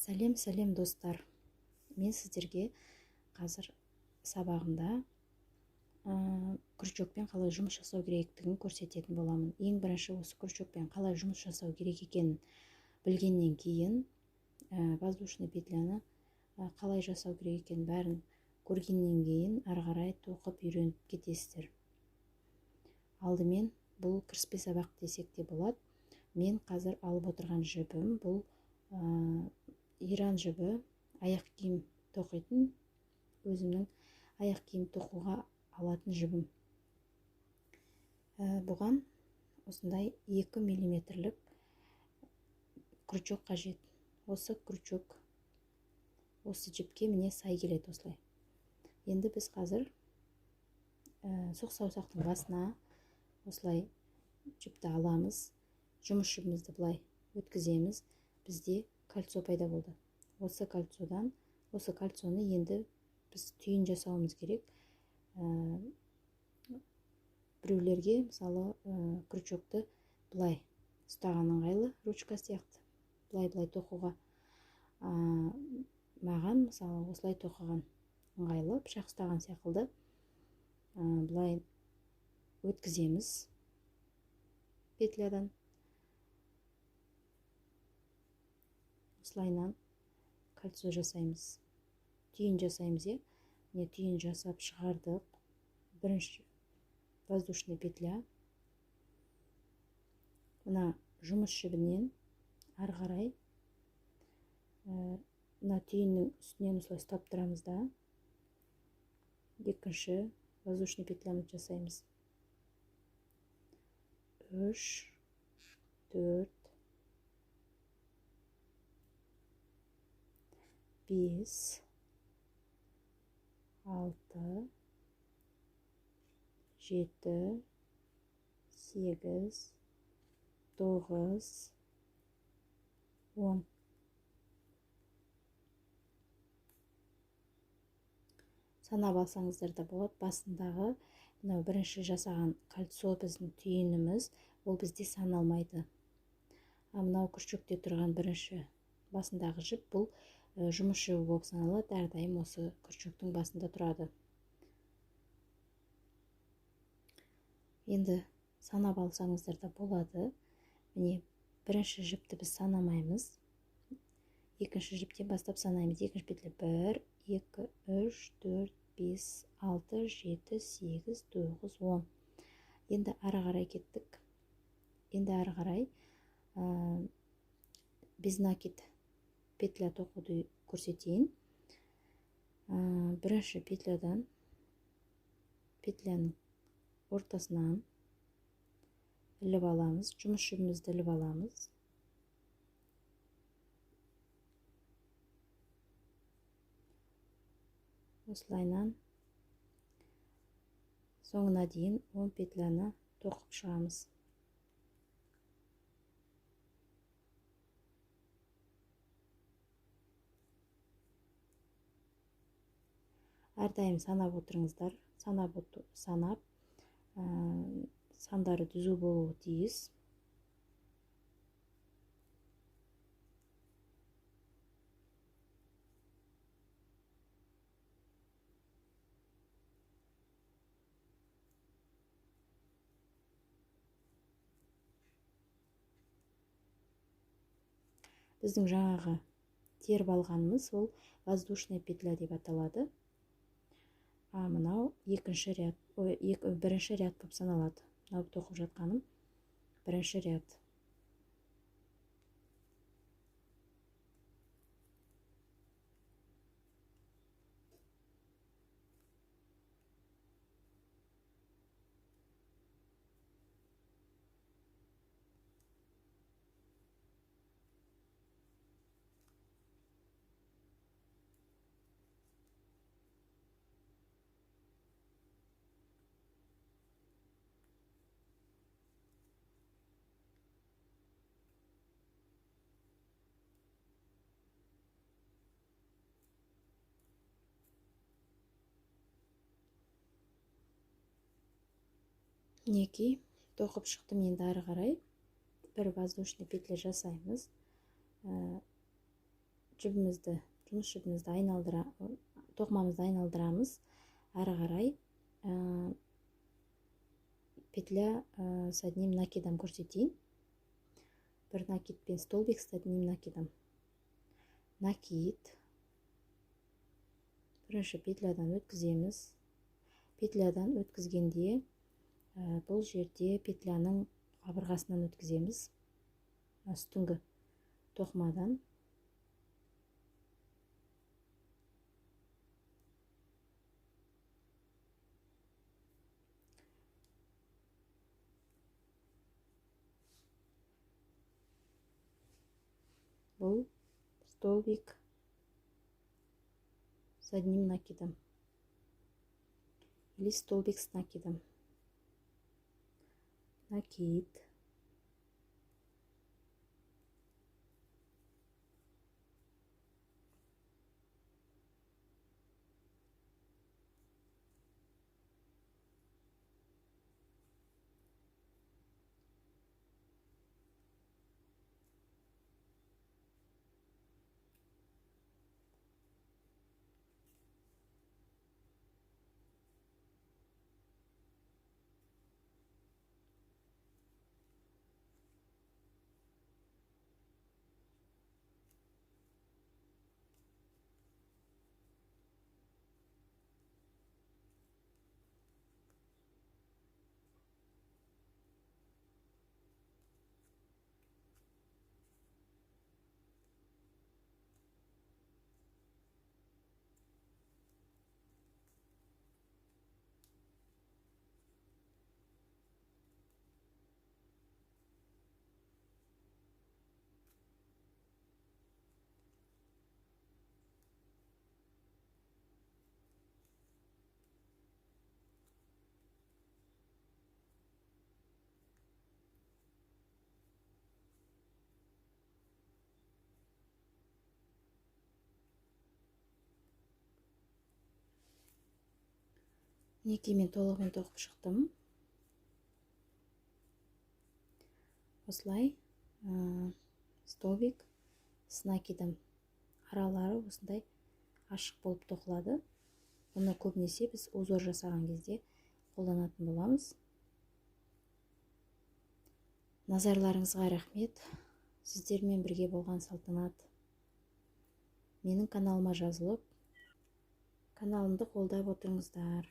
Сәлем достар. Мен сіздерге қазір сабағында күрчекпен қалай жұмыс жасау керектігін көрсететін боламын. Ең бірінші осы күрчекпен қалай жұмыс жасау керек екенін білгеннен кейін, воздушный петляны қалай жасау керек екенін бәрін көргеннен кейін ары қарай тоқып үйреніп кетесіздер. Алдымен бұл кіріспе сабақ десек те болады. Мен қазір алып отырған жібім бұл Иран жібі, аяқ киім тоқитын, өзімнің аяқ киім тоқуға алатын жібім. Бұған осындай 2 миллиметрлік күрчек қажет. Осы күрчек осы жіпке міне сай келеді осылай. Енді біз қазір сұқ саусақтың басына осылай жіпті аламыз, жұмыс жібімізді былай өткіземіз. Бізде кольцо пайда болды. Осы кольцоны енді біз түйін жасауымыз керек. Біреулерге мысалы күрчекті былай ұстаған ыңғайлы, ручка сияқты. Былай тоқуға. Маған мысалы осылай тоқыған ыңғайлы, пышақ ұстаған сияқты. Былай өткіземіз петлядан. Осылайнан кольцо жасаймыз. Түйін жасаймыз, не түйін жасап шығардық. Бірінші воздушный петля. Мына жұмыс жібінен ары қарай мына түйіннің үстінен осылай ұстап тұрамыз да. Екінші воздушный петляны жасаймыз. 3, 4, 5, 6, 7, 8, 9, 10. Санап алсаңыздар да болады. Басындағы мынау бірінші жасаған кольцо біздің түйініміз, ол бізде саналмайды. Мынау күрчекте тұрған бірінші басындағы жіп бұл жұмыс жібі болып саналады. Әрдайым осы күрчектің басында тұрады. Енді санап алсаңыздар да болады. Міне бірінші жіпті біз санамаймыз. Екінші жіптен бастап санаймыз. Екінші петля 1, 2, 3, 4, 5, 6, 7, 8, 9, 10. Енді ары қарай кеттік. Енді ары қарай без накид петля тоқуды көрсетейін. Бірінші петлядан петляның ортасынан іліп аламыз. Жұмыс жібімізді іліп аламыз. Осылайнан соңына дейін 10 петляны тоқып шығамыз. Әрдайым санап отырыңыздар. Санап сандары түзу болуы тиіс. Біздің жаңағы теріп алғанымыз ол воздушная петля деп аталады. Мынау бірінші ряд болып саналады. Мынау тоқып жатқаным бірінші ряд. Мінекей тоқып шықтым. Енді ары қарай бір воздушный петля жасаймыз. жұмыс жібімізді тоқымамызды айналдырамыз. Ары қарай петля с одним накидом көрсетейін. Бір накидпен столбик с одним накидом. Накид. Бірінші петлядан өткіземіз. Петлядан өткізгенде бұл жерде петляның қабырғасынан өткіземіз. Үстіңгі тоқымадан. Бұл столбик с одним накидом или столбик с накидом. Накид. Мінекей мен толығымен тоқып шықтым. Осылай столбик с накидом аралары осындай ашық болып тоқылады. Бұны көбінесе біз узор жасаған кезде қолданатын боламыз. Назарларыңызға рахмет. Сіздермен бірге болған Салтанат. Менің каналыма жазылып, каналымды қолдап отырыңыздар.